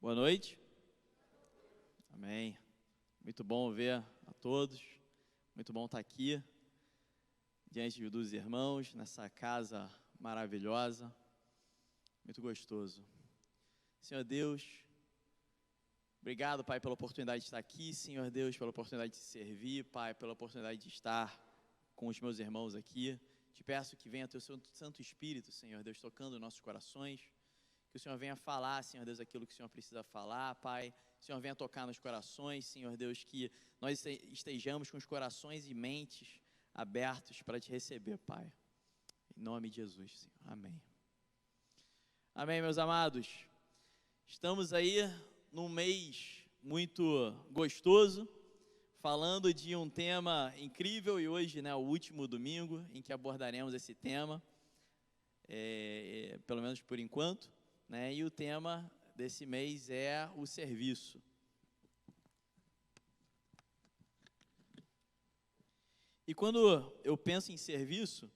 Boa noite. Amém. Muito bom ver a todos. Muito bom estar aqui, diante dos irmãos, nessa casa maravilhosa. Muito gostoso. Senhor Deus, obrigado, Pai, pela oportunidade de estar aqui. Senhor Deus, pela oportunidade de servir. Pai, pela oportunidade de estar com os meus irmãos aqui. Te peço que venha Teu Santo Espírito, Senhor Deus, tocando nossos corações. Que o Senhor venha falar, Senhor Deus, aquilo que o Senhor precisa falar, Pai. Que o Senhor venha tocar nos corações, Senhor Deus, que nós estejamos com os corações e mentes abertos para Te receber, Pai. Em nome de Jesus, Senhor. Amém. Amém, meus amados. Estamos aí num mês muito gostoso, falando de um tema incrível, e hoje, o último domingo em que abordaremos esse tema, pelo menos por enquanto. E o tema desse mês é o serviço. E quando eu penso em serviço,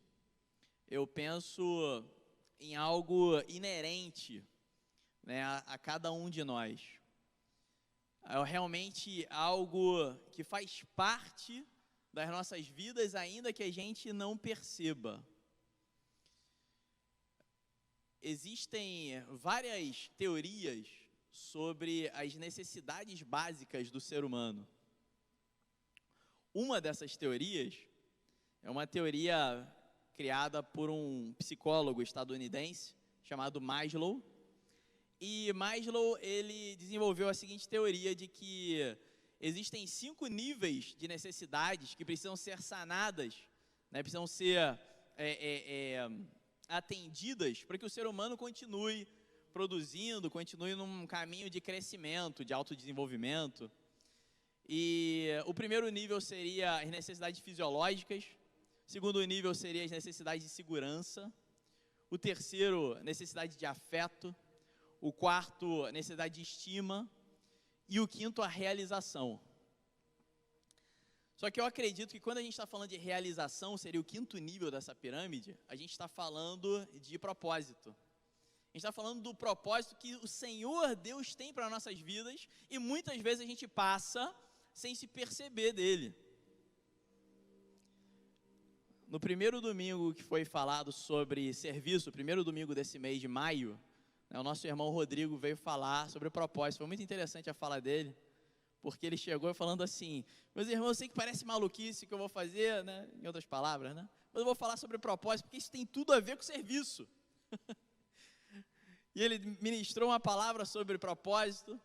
eu penso em algo inerente, a cada um de nós. É realmente algo que faz parte das nossas vidas, ainda que a gente não perceba. Existem várias teorias sobre as necessidades básicas do ser humano. Uma dessas teorias é uma teoria criada por um psicólogo estadunidense chamado Maslow. E Maslow, ele desenvolveu a seguinte teoria de que existem 5 níveis de necessidades que precisam ser sanadas, precisam ser atendidas para que o ser humano continue produzindo, continue num caminho de crescimento, de autodesenvolvimento. E o primeiro nível seria as necessidades fisiológicas, o segundo nível seria as necessidades de segurança, o terceiro, necessidade de afeto, o quarto, necessidade de estima, e o quinto, a realização. Só que eu acredito que quando a gente está falando de realização, seria o quinto nível dessa pirâmide, a gente está falando de propósito. A gente está falando do propósito que o Senhor Deus tem para nossas vidas, e muitas vezes a gente passa sem se perceber dele. No primeiro domingo que foi falado sobre serviço, o primeiro domingo desse mês de maio, o nosso irmão Rodrigo veio falar sobre o propósito. Foi muito interessante a fala dele, porque ele chegou falando assim: meus irmãos, eu sei que parece maluquice que eu vou fazer, em outras palavras, mas eu vou falar sobre o propósito, porque isso tem tudo a ver com serviço. E ele ministrou uma palavra sobre propósito,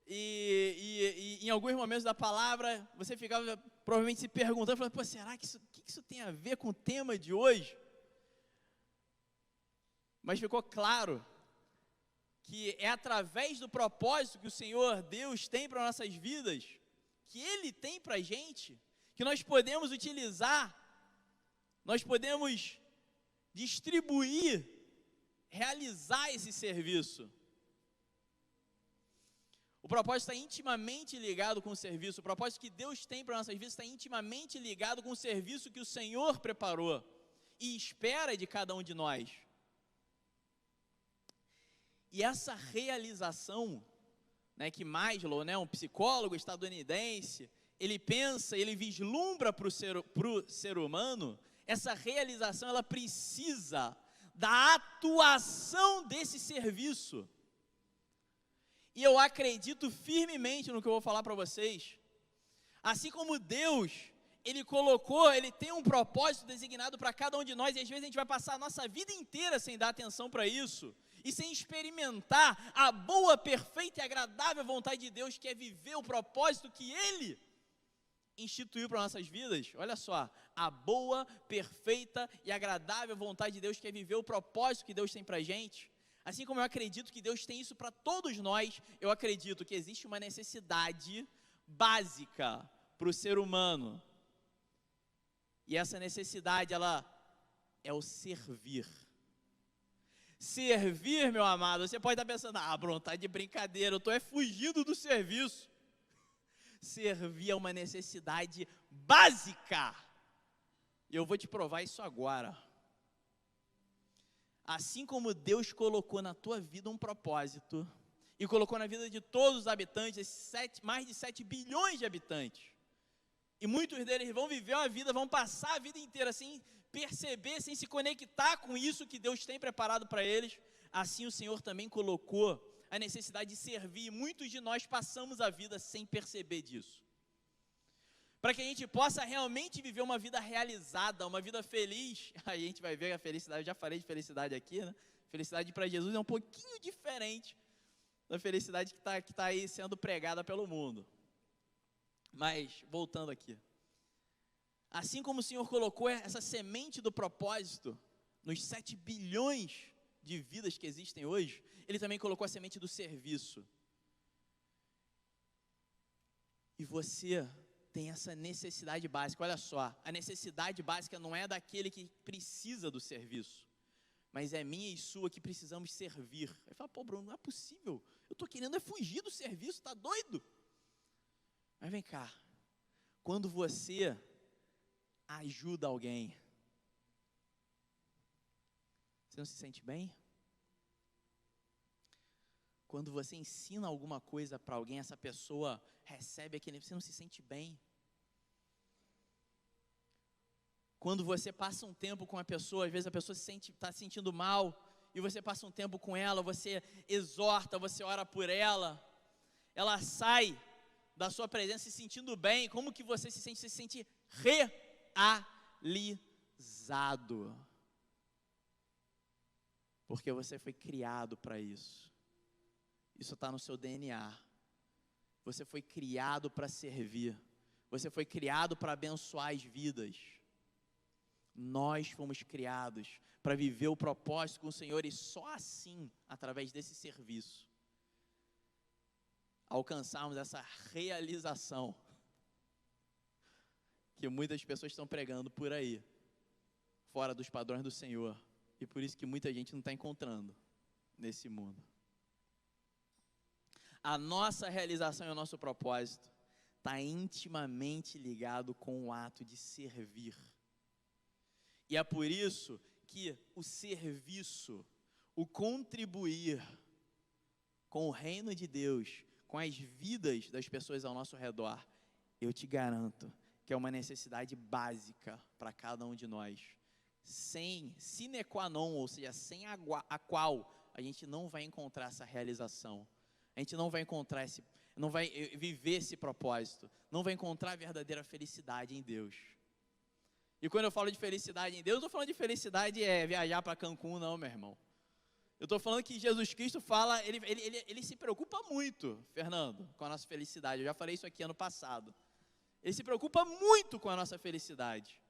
e em alguns momentos da palavra, você ficava provavelmente se perguntando, falando, será que isso tem a ver com o tema de hoje? Mas ficou claro que é através do propósito que o Senhor Deus tem para nossas vidas, que Ele tem para a gente, que nós podemos utilizar, nós podemos distribuir, realizar esse serviço. O propósito está intimamente ligado com o serviço. O propósito que Deus tem para nossas vidas está intimamente ligado com o serviço que o Senhor preparou e espera de cada um de nós. E essa realização, que Maslow, um psicólogo estadunidense, ele pensa, ele vislumbra para o ser humano, essa realização, ela precisa da atuação desse serviço. E eu acredito firmemente no que eu vou falar para vocês. Assim como Deus, Ele tem um propósito designado para cada um de nós, e às vezes a gente vai passar a nossa vida inteira sem dar atenção para isso, e sem experimentar a boa, perfeita e agradável vontade de Deus, que é viver o propósito que Ele instituiu para nossas vidas. Olha só, a boa, perfeita e agradável vontade de Deus, que é viver o propósito que Deus tem para a gente. Assim como eu acredito que Deus tem isso para todos nós, eu acredito que existe uma necessidade básica para o ser humano. E essa necessidade, ela é o servir. Servir, meu amado, você pode estar pensando, Bruno, tá de brincadeira, eu estou fugindo do serviço. Servir é uma necessidade básica. E eu vou te provar isso agora. Assim como Deus colocou na tua vida um propósito, e colocou na vida de todos os habitantes, mais de 7 bilhões de habitantes. E muitos deles vão viver uma vida, vão passar a vida inteira sem perceber, sem se conectar com isso que Deus tem preparado para eles. Assim o Senhor também colocou a necessidade de servir. Muitos de nós passamos a vida sem perceber disso. Para que a gente possa realmente viver uma vida realizada, uma vida feliz. Aí a gente vai ver a felicidade, eu já falei de felicidade aqui, né? Felicidade para Jesus é um pouquinho diferente da felicidade que tá aí sendo pregada pelo mundo. Mas, voltando aqui. Assim como o Senhor colocou essa semente do propósito nos 7 bilhões de vidas que existem hoje, Ele também colocou a semente do serviço. E você tem essa necessidade básica. Olha só, a necessidade básica não é daquele que precisa do serviço, mas é minha e sua que precisamos servir. Aí fala, pô, Bruno, não é possível. Eu estou querendo fugir do serviço, tá doido? Mas vem cá, quando você ajuda alguém, você não se sente bem? Quando você ensina alguma coisa para alguém, essa pessoa recebe aquele, você não se sente bem? Quando você passa um tempo com a pessoa, às vezes a pessoa está se sentindo mal, e você passa um tempo com ela, você exorta, você ora por ela sai da sua presença se sentindo bem. Como que você se sente? Você se sente realizado, porque você foi criado para isso. Isso está no seu DNA. Você foi criado para servir. Você foi criado para abençoar as vidas. Nós fomos criados para viver o propósito com o Senhor, e só assim, através desse serviço, alcançarmos essa realização que muitas pessoas estão pregando por aí, fora dos padrões do Senhor, e por isso que muita gente não está encontrando nesse mundo. A nossa realização e o nosso propósito está intimamente ligado com o ato de servir. E é por isso que o serviço, o contribuir com o reino de Deus, com as vidas das pessoas ao nosso redor, eu te garanto que é uma necessidade básica para cada um de nós. Sem sine qua non, ou seja, sem a qual a gente não vai encontrar essa realização. A gente não vai encontrar não vai viver esse propósito, não vai encontrar a verdadeira felicidade em Deus. E quando eu falo de felicidade em Deus, eu estou falando de felicidade viajar para Cancún, não, meu irmão. Eu estou falando que Jesus Cristo fala, ele se preocupa muito, Fernando, com a nossa felicidade. Eu já falei isso aqui ano passado. Ele se preocupa muito com a nossa felicidade.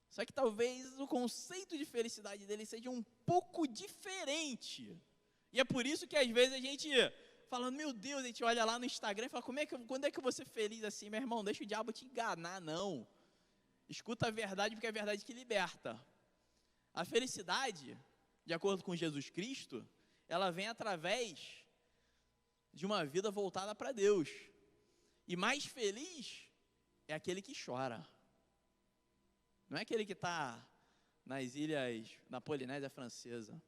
Só que talvez o conceito de felicidade dele seja um pouco diferente. E é por isso que às vezes a gente, falando, meu Deus, a gente olha lá no Instagram e fala, quando é que eu vou ser feliz assim? Meu irmão, deixa o diabo te enganar, não. Escuta a verdade, porque é a verdade que liberta. A felicidade, de acordo com Jesus Cristo, ela vem através de uma vida voltada para Deus. E mais feliz é aquele que chora. Não é aquele que está nas ilhas, na Polinésia Francesa,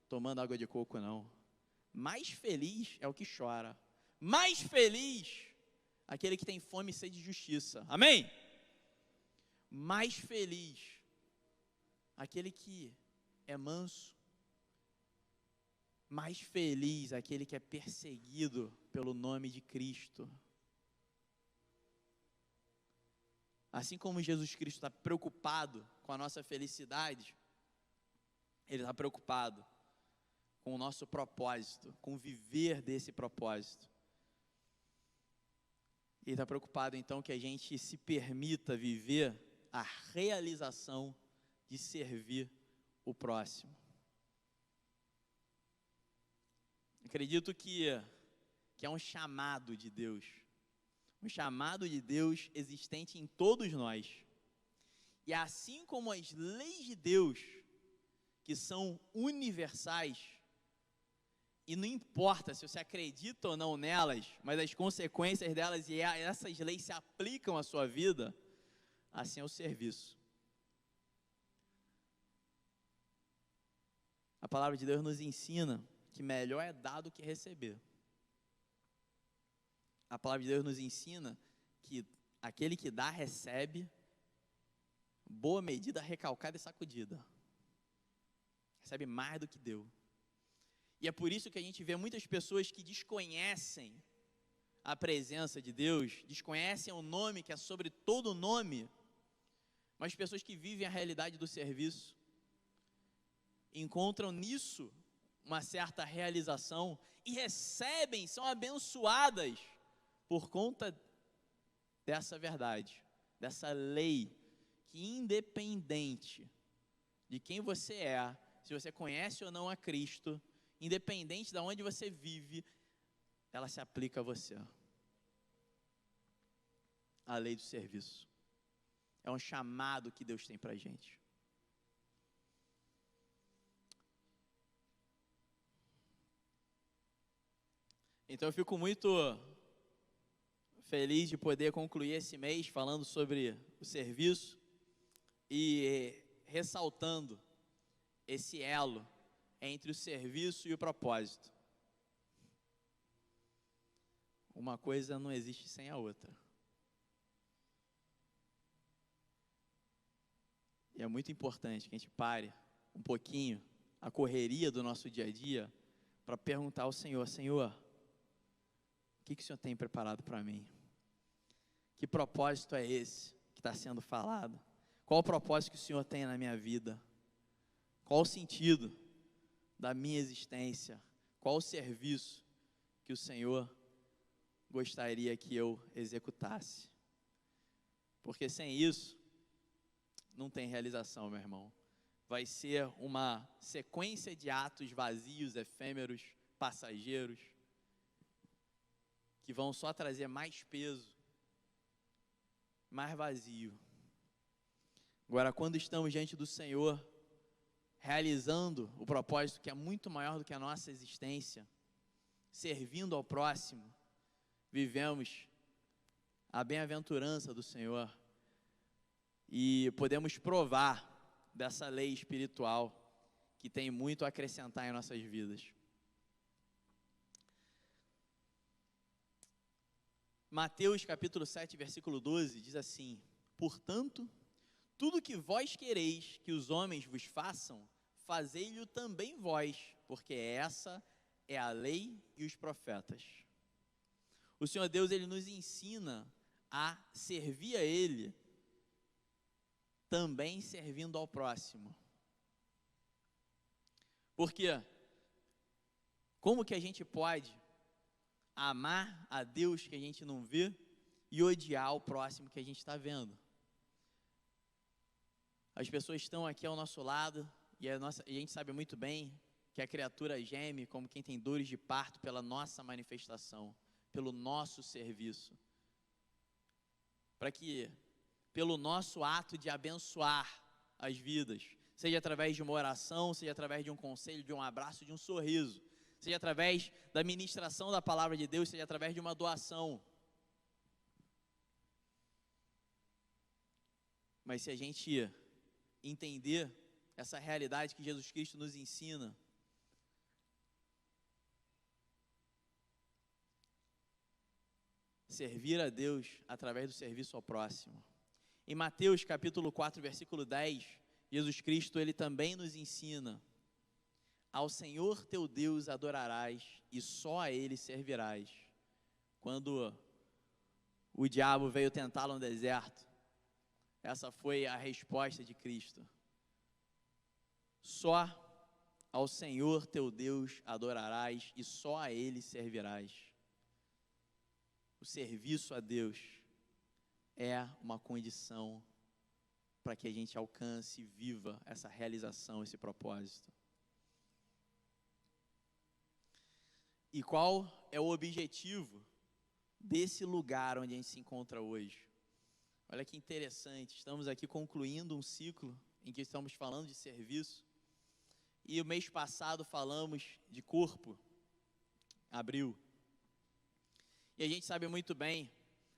tomando água de coco, não. Mais feliz é o que chora. Mais feliz aquele que tem fome e sede de justiça. Amém? Mais feliz aquele que é manso. Mais feliz aquele que é perseguido pelo nome de Cristo. Assim como Jesus Cristo está preocupado com a nossa felicidade, Ele está preocupado com o nosso propósito, com viver desse propósito. Ele está preocupado então que a gente se permita viver a realização de servir o próximo. Acredito que é um chamado de Deus. Um chamado de Deus existente em todos nós. E assim como as leis de Deus, que são universais, e não importa se você acredita ou não nelas, mas as consequências delas e essas leis se aplicam à sua vida, assim é o serviço. A palavra de Deus nos ensina que melhor é dar do que receber. a palavra de Deus nos ensina que aquele que dá, recebe, boa medida, recalcada e sacudida. Recebe mais do que deu. E é por isso que a gente vê muitas pessoas que desconhecem a presença de Deus, desconhecem o nome que é sobre todo nome, mas pessoas que vivem a realidade do serviço, encontram nisso uma certa realização e recebem, são abençoadas por conta dessa verdade, dessa lei, que independente de quem você é, se você conhece ou não a Cristo, independente de onde você vive, ela se aplica a você. A lei do serviço. É um chamado que Deus tem para a gente. Então eu fico muito feliz de poder concluir esse mês falando sobre o serviço e ressaltando esse elo entre o serviço e o propósito. Uma coisa não existe sem a outra. E é muito importante que a gente pare um pouquinho a correria do nosso dia a dia para perguntar ao Senhor: Senhor, o que o Senhor tem preparado para mim? Que propósito é esse que está sendo falado? Qual o propósito que o Senhor tem na minha vida? Qual o sentido da minha existência? Qual o serviço que o Senhor gostaria que eu executasse? Porque sem isso, não tem realização, meu irmão. Vai ser uma sequência de atos vazios, efêmeros, passageiros, que vão só trazer mais peso, mais vazio. Agora, quando estamos diante do Senhor, realizando o propósito que é muito maior do que a nossa existência, servindo ao próximo, vivemos a bem-aventurança do Senhor e podemos provar dessa lei espiritual que tem muito a acrescentar em nossas vidas. Mateus capítulo 7, versículo 12, diz assim: portanto, tudo que vós quereis que os homens vos façam, fazei-lhe também vós, porque essa é a lei e os profetas. O Senhor Deus, Ele nos ensina a servir a Ele, também servindo ao próximo. Porque como que a gente pode amar a Deus que a gente não vê e odiar o próximo que a gente está vendo? As pessoas estão aqui ao nosso lado e a gente sabe muito bem que a criatura geme como quem tem dores de parto pela nossa manifestação, pelo nosso serviço, para que pelo nosso ato de abençoar as vidas, seja através de uma oração, seja através de um conselho, de um abraço, de um sorriso, seja através da ministração da palavra de Deus, seja através de uma doação. Mas se a gente entender essa realidade que Jesus Cristo nos ensina, servir a Deus através do serviço ao próximo. Em Mateus capítulo 4, versículo 10, Jesus Cristo, Ele também nos ensina: ao Senhor teu Deus adorarás e só a Ele servirás. Quando o diabo veio tentá-lo no deserto, essa foi a resposta de Cristo: só ao Senhor teu Deus adorarás e só a Ele servirás. O serviço a Deus é uma condição para que a gente alcance e viva essa realização, esse propósito. E qual é o objetivo desse lugar onde a gente se encontra hoje? Olha que interessante, estamos aqui concluindo um ciclo em que estamos falando de serviço, e o mês passado falamos de corpo, abril. E a gente sabe muito bem,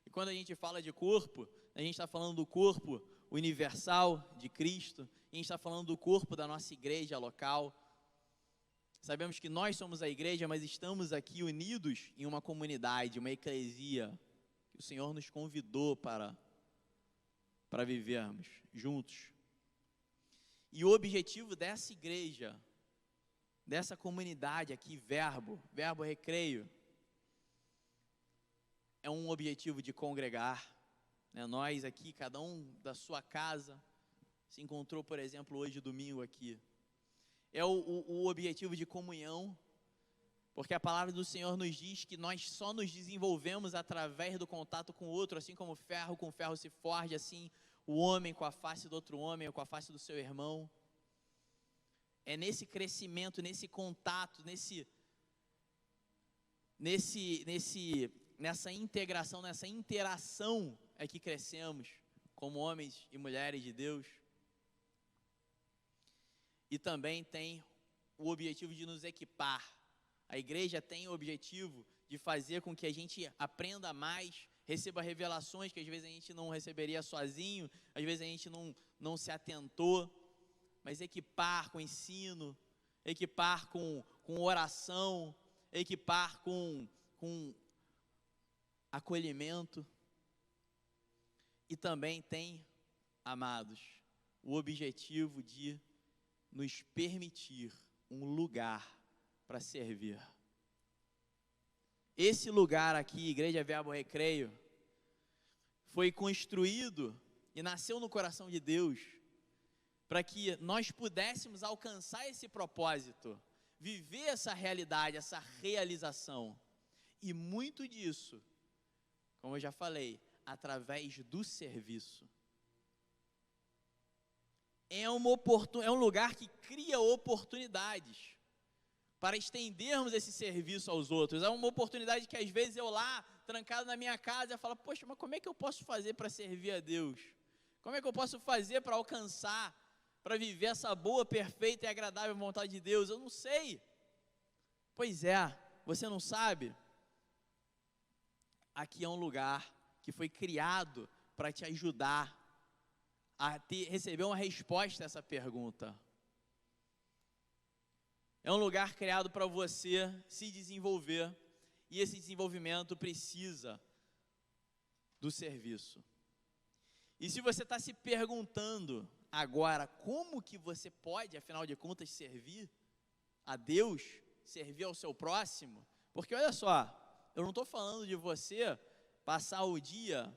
e quando a gente fala de corpo, a gente está falando do corpo universal de Cristo, a gente está falando do corpo da nossa igreja local, Sabemos que nós somos a igreja, mas estamos aqui unidos em uma comunidade, uma eclesia, que o Senhor nos convidou para vivermos juntos. E o objetivo dessa igreja, dessa comunidade aqui, Verbo Recreio, é um objetivo de congregar, né? Nós aqui, cada um da sua casa, se encontrou, por exemplo, hoje, domingo aqui. É o objetivo de comunhão, porque a palavra do Senhor nos diz que nós só nos desenvolvemos através do contato com o outro, assim como ferro com ferro se forja, assim o homem com a face do outro homem, ou com a face do seu irmão. É nesse crescimento, nesse contato, nessa integração, nessa interação é que crescemos como homens e mulheres de Deus. E também tem o objetivo de nos equipar. A igreja tem o objetivo de fazer com que a gente aprenda mais, receba revelações que às vezes a gente não receberia sozinho, às vezes a gente não se atentou, mas equipar com ensino, equipar com oração, equipar com acolhimento. E também tem, amados, o objetivo de nos permitir um lugar para servir. Esse lugar aqui, Igreja Verbo Recreio, foi construído e nasceu no coração de Deus para que nós pudéssemos alcançar esse propósito, viver essa realidade, essa realização. E muito disso, como eu já falei, através do serviço. É um lugar que cria oportunidades para estendermos esse serviço aos outros. É uma oportunidade que às vezes eu lá, trancado na minha casa, eu falo, poxa, mas como é que eu posso fazer para servir a Deus? Como é que eu posso fazer para alcançar, para viver essa boa, perfeita e agradável vontade de Deus? Eu não sei. Pois é, você não sabe? Aqui é um lugar que foi criado para te ajudar a receber uma resposta a essa pergunta. É um lugar criado para você se desenvolver, e esse desenvolvimento precisa do serviço. E se você está se perguntando agora, como que você pode, afinal de contas, servir a Deus, servir ao seu próximo? Porque olha só, eu não estou falando de você passar o dia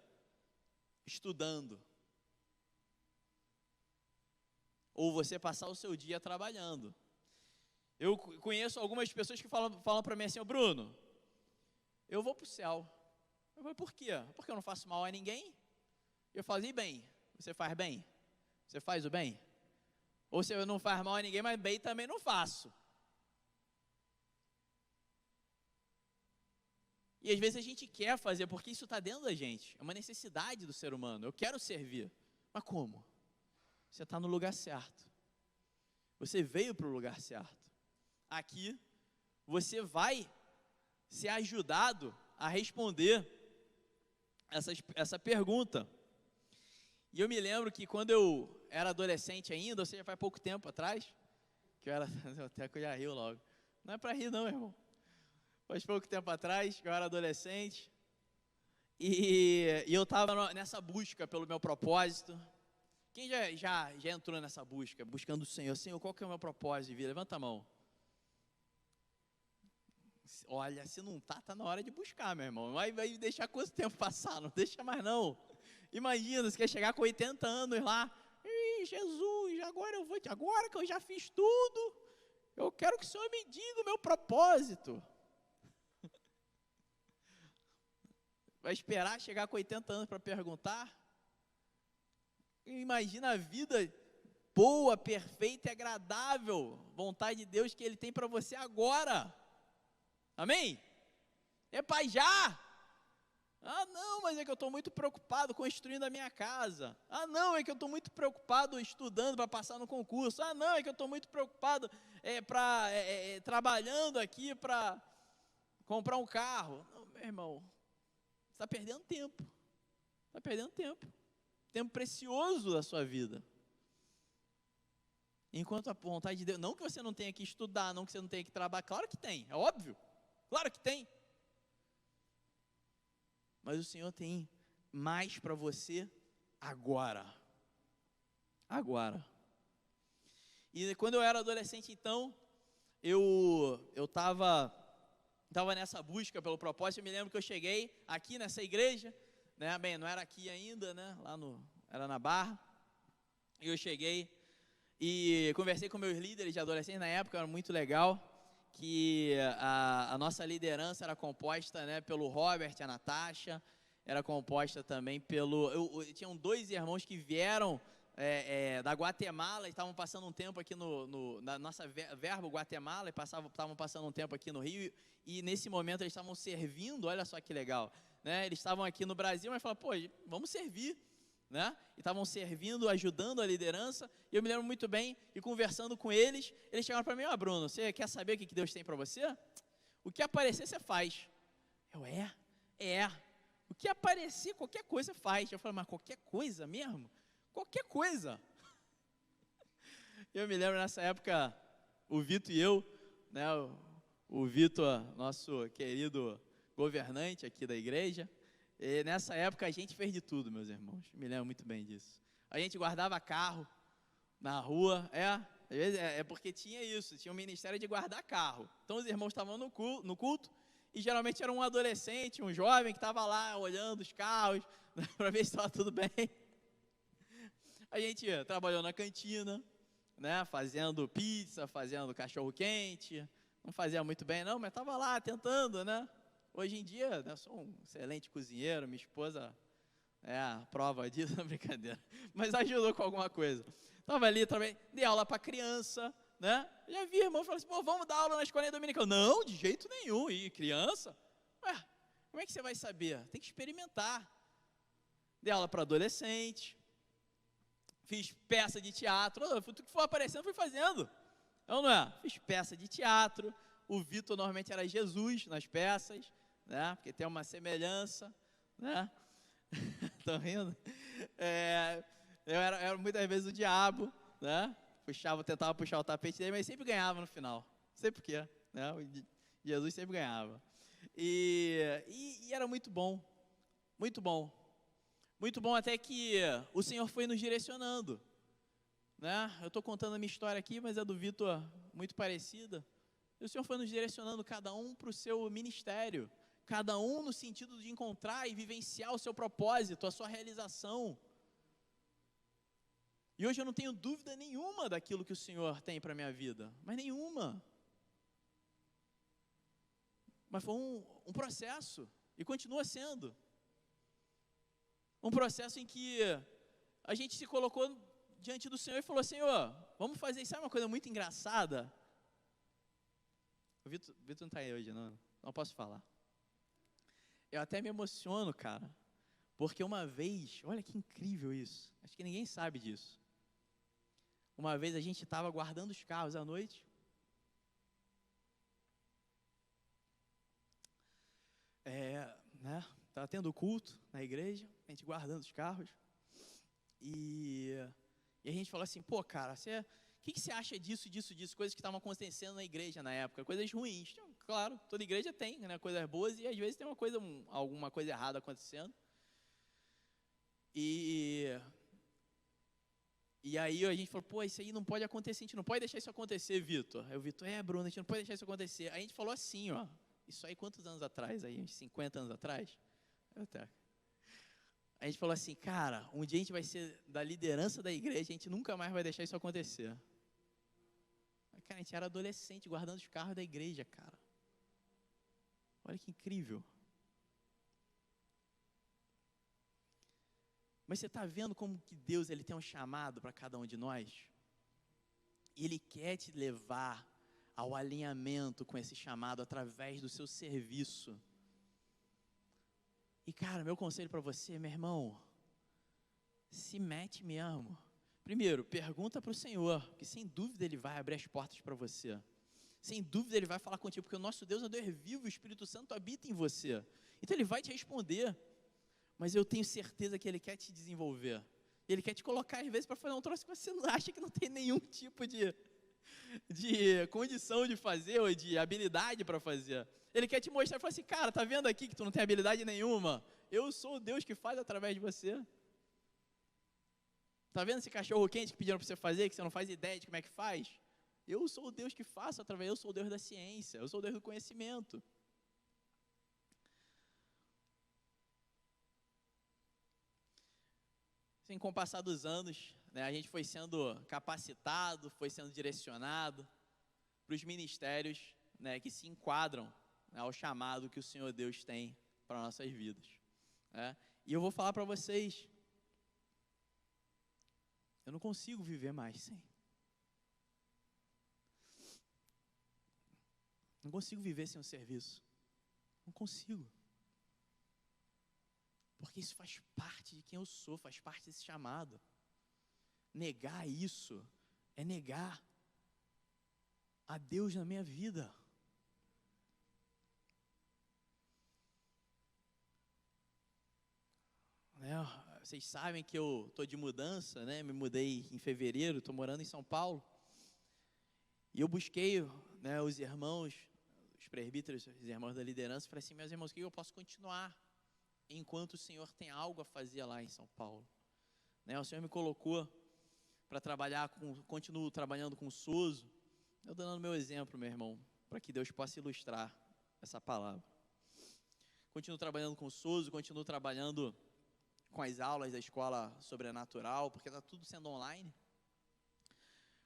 estudando, ou você passar o seu dia trabalhando. Eu conheço algumas pessoas que falam para mim assim, Bruno, eu vou para o céu. Eu falei, por quê? Porque eu não faço mal a ninguém? Eu falo, e bem? Você faz bem? Você faz o bem? Ou se eu não faz mal a ninguém, mas bem também não faço. E às vezes a gente quer fazer, porque isso está dentro da gente. É uma necessidade do ser humano. Eu quero servir. Mas como? Você está no lugar certo. Você veio para o lugar certo. Aqui, você vai ser ajudado a responder essa pergunta. E eu me lembro que quando eu era adolescente ainda, ou seja, faz pouco tempo atrás, que eu era, até que eu já rio logo. Não é para rir não, irmão. Faz pouco tempo atrás, que eu era adolescente, e eu estava nessa busca pelo meu propósito. Quem já entrou nessa busca, buscando o Senhor? Senhor, qual que é o meu propósito de vida? Levanta a mão. Olha, se não tá na hora de buscar, meu irmão. Vai deixar quanto tempo passar? Não deixa mais não. Imagina, você quer chegar com 80 anos lá. Ih, Jesus, agora que eu já fiz tudo, eu quero que o Senhor me diga o meu propósito. Vai esperar chegar com 80 anos para perguntar? Imagina a vida boa, perfeita e agradável, vontade de Deus que Ele tem para você agora. Amém? É para já. Ah, não, mas é que eu estou muito preocupado construindo a minha casa. Ah, não, é que eu estou muito preocupado estudando para passar no concurso. Ah, não, é que eu estou muito preocupado trabalhando aqui para comprar um carro. Não, meu irmão, você está perdendo tempo. Está perdendo tempo. Tempo precioso da sua vida. enquanto a vontade de Deus, não que você não tenha que estudar, não que você não tenha que trabalhar, claro que tem, é óbvio, claro que tem, mas o Senhor tem mais para você agora, e quando eu era adolescente, então, eu estava nessa busca pelo propósito. Eu me lembro que eu cheguei aqui nessa igreja, né, bem, não era aqui ainda, né, era na Barra, e eu cheguei e conversei com meus líderes de adolescente na época, era muito legal, que a nossa liderança era composta, né, pelo Robert, a Natasha, era composta também tinham 2 irmãos que vieram da Guatemala, e estavam passando um tempo aqui na nossa Verbo Guatemala, e estavam passando um tempo aqui no Rio, e nesse momento eles estavam servindo, olha só que legal, né? Eles estavam aqui no Brasil, mas falaram, pô, vamos servir, né? E estavam servindo, ajudando a liderança, e eu me lembro muito bem, e conversando com eles chegaram para mim, Bruno, você quer saber o que Deus tem para você? O que aparecer, você faz. O que aparecer, qualquer coisa faz. Eu falei, mas qualquer coisa mesmo? Qualquer coisa. Eu me lembro nessa época, o Vitor e eu, né, o Vitor, nosso querido governante aqui da igreja, e nessa época a gente fez de tudo, meus irmãos, me lembro muito bem disso. A gente guardava carro na rua, às vezes porque tinha isso, tinha um ministério de guardar carro. Então os irmãos estavam no culto, e geralmente era um adolescente, um jovem que estava lá olhando os carros, né, para ver se estava tudo bem. A gente trabalhou na cantina, né, fazendo pizza, fazendo cachorro-quente, não fazia muito bem não, mas estava lá tentando, né. Hoje em dia, né, sou um excelente cozinheiro, minha esposa é a prova disso, não, brincadeira, mas ajudou com alguma coisa. Estava ali também, dei aula para criança, né, já vi irmão falando assim, pô, vamos dar aula na escolinha dominical. Não, de jeito nenhum, e criança? Como é que você vai saber? Tem que experimentar. Dei aula para adolescente, fiz peça de teatro, tudo que for aparecendo fui fazendo, não é? Fiz peça de teatro, o Vitor normalmente era Jesus nas peças, né? Porque tem uma semelhança, né? Estão rindo? Eu era muitas vezes o diabo, né? Tentava puxar o tapete dele, mas sempre ganhava no final, não sei porquê, né? Jesus sempre ganhava, e era muito bom, muito bom. Muito bom, até que o Senhor foi nos direcionando, né? Eu estou contando a minha história aqui, mas a do Vitor muito parecida. E o Senhor foi nos direcionando, cada um para o seu ministério, cada um no sentido de encontrar e vivenciar o seu propósito, a sua realização. E hoje eu não tenho dúvida nenhuma daquilo que o Senhor tem para a minha vida, mas nenhuma. Mas foi um processo, e continua sendo. Um processo em que a gente se colocou diante do Senhor e falou, Senhor, vamos fazer isso. Sabe uma coisa muito engraçada? O Vitor não está aí hoje, não posso falar. Eu até me emociono, cara, porque uma vez, olha que incrível isso, acho que ninguém sabe disso. Uma vez a gente estava guardando os carros à noite, né? Estava tendo culto na igreja, a gente guardando os carros, e a gente falou assim, pô, cara, o que você acha disso, coisas que estavam acontecendo na igreja na época, coisas ruins. Claro, toda igreja tem, né, coisas boas, e às vezes tem alguma coisa errada acontecendo. E aí a gente falou, pô, isso aí não pode acontecer, a gente não pode deixar isso acontecer, Vitor. Aí o Vitor, Bruno, a gente não pode deixar isso acontecer. Aí a gente falou assim, isso aí quantos anos atrás, aí, uns 50 anos atrás? A gente falou assim, cara, um dia a gente vai ser da liderança da igreja, a gente nunca mais vai deixar isso acontecer. Cara, a gente era adolescente, guardando os carros da igreja, cara. Olha que incrível. Mas você está vendo como que Deus ele tem um chamado para cada um de nós? E Ele quer te levar ao alinhamento com esse chamado através do seu serviço. E cara, meu conselho para você, meu irmão, se mete mesmo. Primeiro, pergunta para o Senhor, que sem dúvida Ele vai abrir as portas para você. Sem dúvida Ele vai falar contigo, porque o nosso Deus é um Deus vivo, o Espírito Santo habita em você. Então Ele vai te responder, mas eu tenho certeza que Ele quer te desenvolver. Ele quer te colocar, às vezes, para fazer um troço que você não acha que não tem nenhum tipo de condição de fazer, ou de habilidade para fazer. Ele quer te mostrar e falar assim, cara, tá vendo aqui que tu não tem habilidade nenhuma? Eu sou o Deus que faz através de você. Tá vendo esse cachorro quente que pediram para você fazer, que você não faz ideia de como é que faz? Eu sou o Deus que faço através, eu sou o Deus da ciência, eu sou o Deus do conhecimento. Assim, com o passar dos anos, né, a gente foi sendo capacitado, foi sendo direcionado para os ministérios, né, que se enquadram, né, ao chamado que o Senhor Deus tem para nossas vidas. Né? E eu vou falar para vocês, eu não consigo viver mais sem. Não consigo viver sem o serviço. Não consigo. Porque isso faz parte de quem eu sou, faz parte desse chamado. Negar isso é negar a Deus na minha vida. Vocês sabem que eu estou de mudança, né? Me mudei em fevereiro, estou morando em São Paulo. E eu busquei, né, os irmãos, os presbíteros, os irmãos da liderança, e falei assim, meus irmãos, o que eu posso continuar enquanto o Senhor tem algo a fazer lá em São Paulo? Né, o Senhor me colocou para trabalhar, continuo trabalhando com o SOSO. Eu dando meu exemplo, meu irmão, para que Deus possa ilustrar essa palavra. Continuo trabalhando com o SOSO, continuo trabalhando com as aulas da escola sobrenatural, porque está tudo sendo online.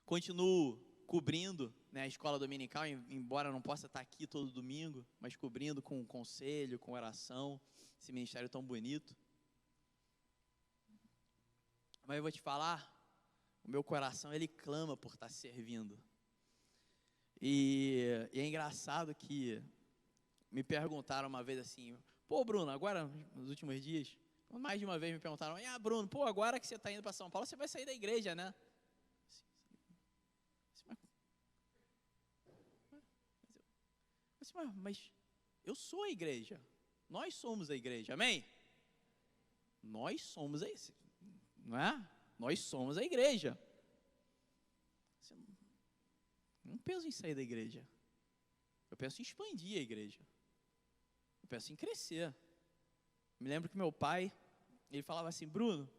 Continuo cobrindo, né, a escola dominical, embora não possa estar aqui todo domingo, mas cobrindo com conselho, com oração, esse ministério tão bonito. Mas eu vou te falar, o meu coração, ele clama por estar servindo. E é engraçado que me perguntaram uma vez assim, pô, Bruno, agora, nos últimos dias, mais de uma vez me perguntaram, Bruno, pô, agora que você está indo para São Paulo, você vai sair da igreja, né? Mas eu sou a igreja, nós somos a igreja, amém? Nós somos não é? Nós somos a igreja. Eu não penso em sair da igreja, eu penso em expandir a igreja, eu penso em crescer. Me lembro que meu pai, ele falava assim, Bruno,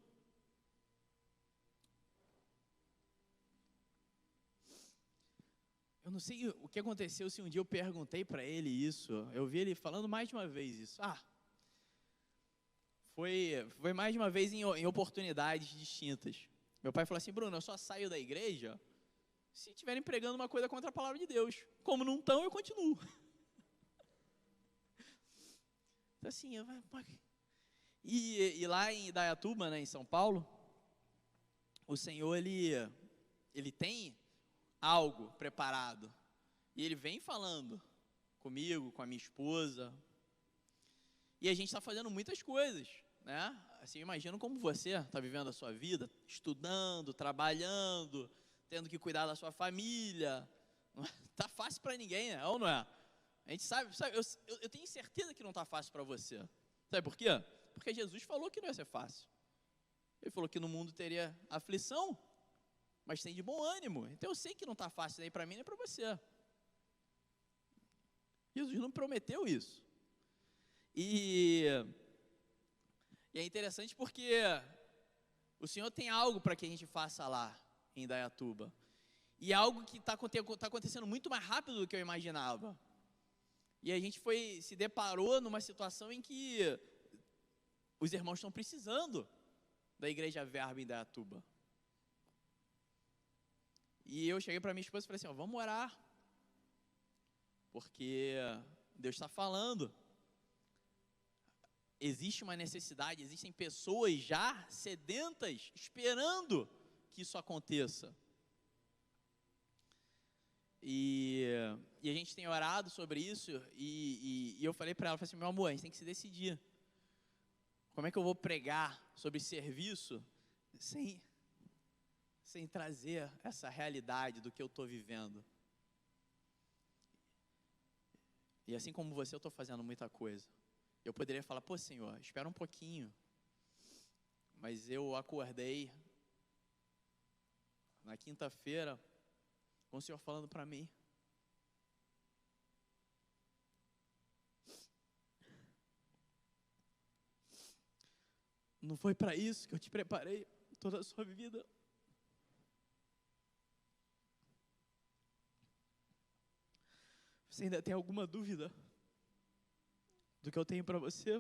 eu não sei o que aconteceu, se um dia eu perguntei para ele isso, eu vi ele falando mais de uma vez isso. Foi mais de uma vez em oportunidades distintas. Meu pai falou assim, Bruno, eu só saio da igreja se estiverem pregando uma coisa contra a palavra de Deus. Como não estão, eu continuo. Então, assim, e lá em Indaiatuba, né, em São Paulo, o Senhor, ele tem algo preparado. E Ele vem falando comigo, com a minha esposa. E a gente está fazendo muitas coisas, né? Assim, eu imagino como você está vivendo a sua vida, estudando, trabalhando, tendo que cuidar da sua família. Não está fácil para ninguém, né? Ou não é? A gente sabe eu tenho certeza que não está fácil para você. Sabe por quê? Porque Jesus falou que não ia ser fácil. Ele falou que no mundo teria aflição, mas tem de bom ânimo. Então eu sei que não está fácil nem para mim nem para você. Jesus não prometeu isso. E é interessante porque o Senhor tem algo para que a gente faça lá em Indaiatuba. E é algo que está acontecendo muito mais rápido do que eu imaginava. E a gente se deparou numa situação em que os irmãos estão precisando da Igreja Verbo em Indaiatuba. E eu cheguei para minha esposa e falei assim, vamos orar, porque Deus está falando. Existe uma necessidade, existem pessoas já sedentas, esperando que isso aconteça. E a gente tem orado sobre isso, e eu falei para ela, falei assim, meu amor, a gente tem que se decidir. Como é que eu vou pregar sobre serviço sem trazer essa realidade do que eu estou vivendo? E assim como você, eu estou fazendo muita coisa. Eu poderia falar, pô, Senhor, espera um pouquinho. mas eu acordei na quinta-feira com o Senhor falando para mim: não foi para isso que eu te preparei toda a sua vida. Você ainda tem alguma dúvida do que eu tenho para você?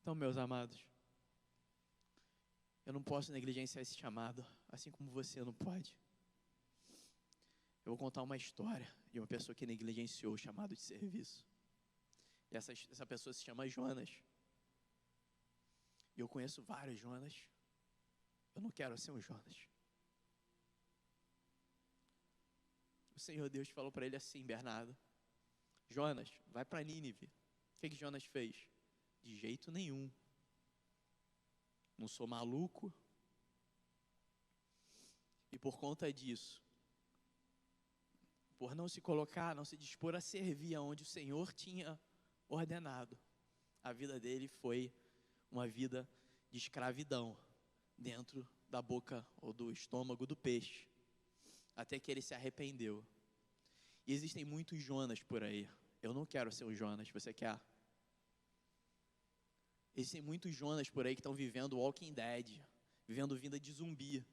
Então, meus amados, eu não posso negligenciar esse chamado, assim como você não pode. Eu vou contar uma história de uma pessoa que negligenciou o chamado de serviço. E essa pessoa se chama Jonas. E eu conheço vários Jonas. Eu não quero ser um Jonas. O Senhor Deus falou para ele assim: Bernardo, Jonas, vai para Nínive. O que Jonas fez? De jeito nenhum. Não sou maluco. E por conta disso, por não se colocar, não se dispor a servir aonde o Senhor tinha ordenado, a vida dele foi uma vida de escravidão dentro da boca ou do estômago do peixe, até que ele se arrependeu. E existem muitos Jonas por aí. Eu não quero ser um Jonas, você quer? Existem muitos Jonas por aí que estão vivendo Walking Dead, vivendo vida de zumbi.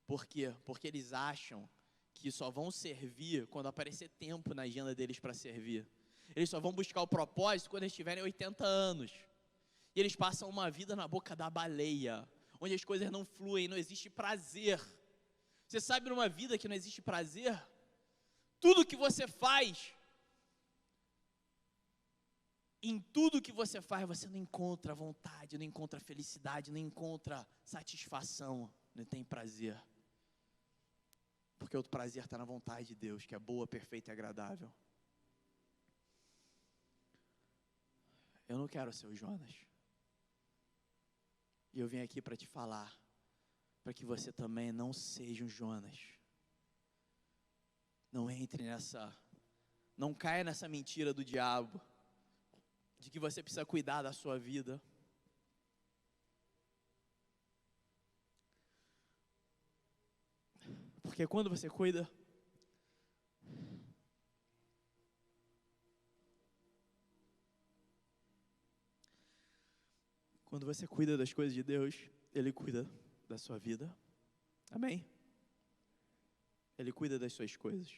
Por quê? Porque eles acham que só vão servir quando aparecer tempo na agenda deles para servir. Eles só vão buscar o propósito quando eles tiverem 80 anos. E eles passam uma vida na boca da baleia, onde as coisas não fluem, não existe prazer. Você sabe, numa vida que não existe prazer, tudo que você faz, em tudo que você faz, você não encontra vontade, não encontra felicidade, não encontra satisfação, não tem prazer. Porque o prazer está na vontade de Deus, que é boa, perfeita e agradável. Eu não quero ser o Jonas. E eu vim aqui para te falar, para que você também não seja um Jonas. Não entre não caia nessa mentira do diabo, de que você precisa cuidar da sua vida. Porque quando você cuida, das coisas de Deus, Ele cuida da sua vida. Amém? Ele cuida das suas coisas.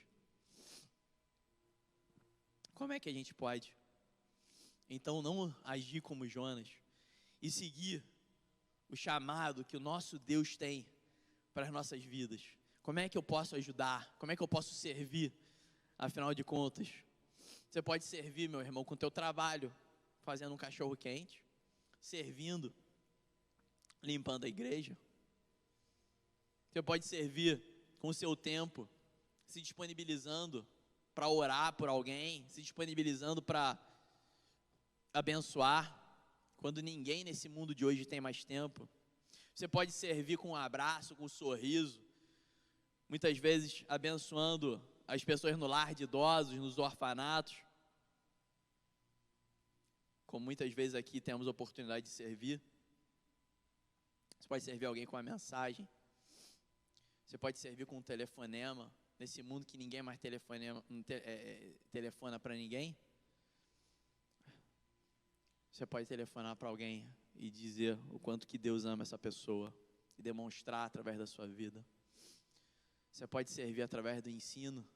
Como é que a gente pode, então, não agir como Jonas e seguir o chamado que o nosso Deus tem para as nossas vidas? Como é que eu posso ajudar? Como é que eu posso servir? Afinal de contas, você pode servir, meu irmão, com o teu trabalho, fazendo um cachorro quente, servindo, limpando a igreja. Você pode servir com o seu tempo, se disponibilizando para orar por alguém, se disponibilizando para abençoar, quando ninguém nesse mundo de hoje tem mais tempo. Você pode servir com um abraço, com um sorriso, muitas vezes abençoando as pessoas no lar de idosos, nos orfanatos, como muitas vezes aqui temos a oportunidade de servir. Você pode servir alguém com uma mensagem, você pode servir com um telefonema, nesse mundo que ninguém mais telefona para ninguém. Você pode telefonar para alguém e dizer o quanto que Deus ama essa pessoa e demonstrar através da sua vida. Você pode servir através do ensino.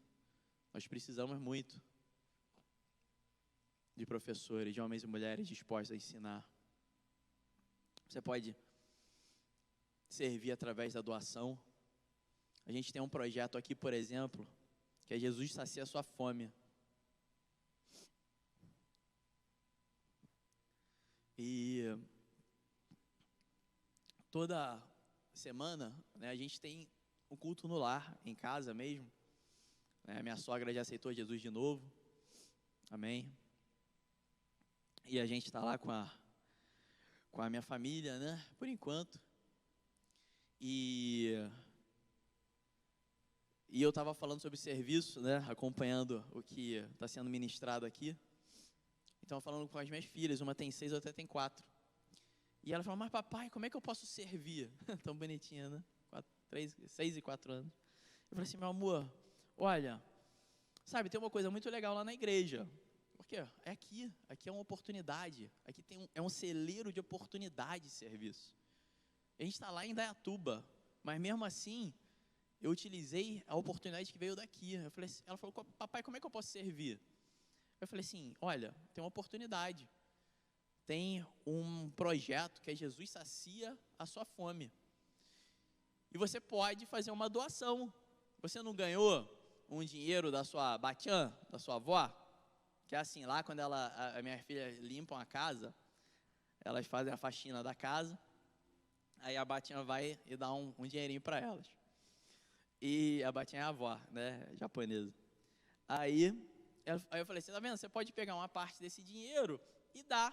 Nós precisamos muito de professores, de homens e mulheres dispostos a ensinar. Você pode servir através da doação. A gente tem um projeto aqui, por exemplo, que é Jesus sacia a sua fome. E toda semana, né, a gente tem um culto no lar, em casa mesmo. Minha sogra já aceitou Jesus de novo. Amém. E a gente está lá com a minha família, né, por enquanto. E E eu estava falando sobre serviço, né, acompanhando o que está sendo ministrado aqui. Então, falando com as minhas filhas, uma tem 6, outra tem 4. E ela falou, mas papai, como é que eu posso servir? Tão bonitinha, né? 6 e 4 anos. Eu falei assim, meu amor, olha, sabe, tem uma coisa muito legal lá na igreja. Porque aqui é uma oportunidade, aqui é um celeiro de oportunidade de serviço. A gente está lá em Indaiatuba, mas mesmo assim, eu utilizei a oportunidade que veio daqui. Ela falou, papai, como é que eu posso servir? Eu falei assim, olha, tem uma oportunidade. Tem um projeto que é Jesus Sacia a Sua Fome. E você pode fazer uma doação. Você não ganhou um dinheiro da sua batiã, da sua avó? Que é assim, lá quando a minha filha limpam a casa, elas fazem a faxina da casa, aí a batiã vai e dá um dinheirinho para elas. E a batiã é a avó, né, japonesa. Aí eu falei, você tá vendo? Você pode pegar uma parte desse dinheiro e dar.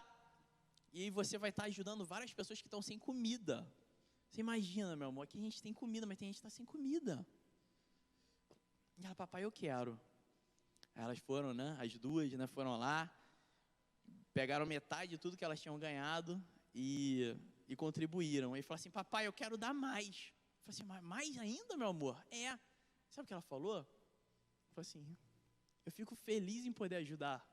E aí você vai estar ajudando várias pessoas que estão sem comida. Você imagina, meu amor, aqui a gente tem comida, mas tem gente que está sem comida. E ela, papai, eu quero. Aí elas foram, né, as duas, né, foram lá, pegaram metade de tudo que elas tinham ganhado e contribuíram. Aí falou assim, papai, eu quero dar mais. Eu falei assim, mais ainda, meu amor? Sabe o que ela falou? Falou assim, eu fico feliz em poder ajudar.